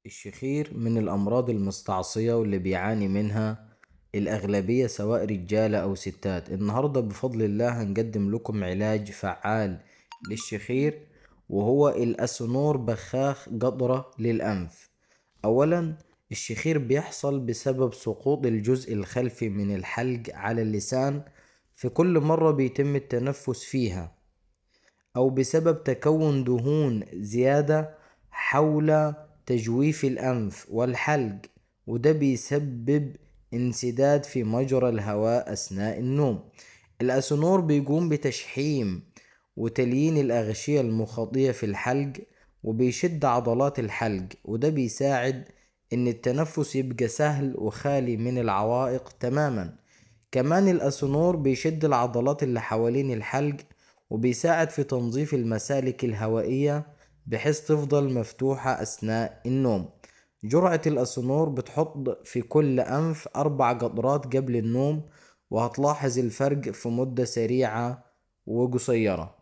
الشخير من الأمراض المستعصية واللي بيعاني منها الأغلبية سواء رجالة أو ستات. النهاردة بفضل الله هنقدم لكم علاج فعال للشخير، وهو الأسونور بخاخ قطرة للأنف. أولا، الشخير بيحصل بسبب سقوط الجزء الخلفي من الحلق على اللسان في كل مرة بيتم التنفس فيها، أو بسبب تكون دهون زيادة حول تجويف الأنف والحلق، وده بيسبب انسداد في مجرى الهواء أثناء النوم. الأسنور بيقوم بتشحيم وتليين الأغشية المخاطية في الحلق، وبيشد عضلات الحلق، وده بيساعد إن التنفس يبقى سهل وخالي من العوائق تماما. كمان الأسنور بيشد العضلات اللي حوالين الحلق، وبيساعد في تنظيف المسالك الهوائية بحيث تفضل مفتوحة أثناء النوم. جرعة الأسنور بتحط في كل أنف 4 قطرات قبل النوم، وهتلاحظ الفرق في مدة سريعة وقصيرة.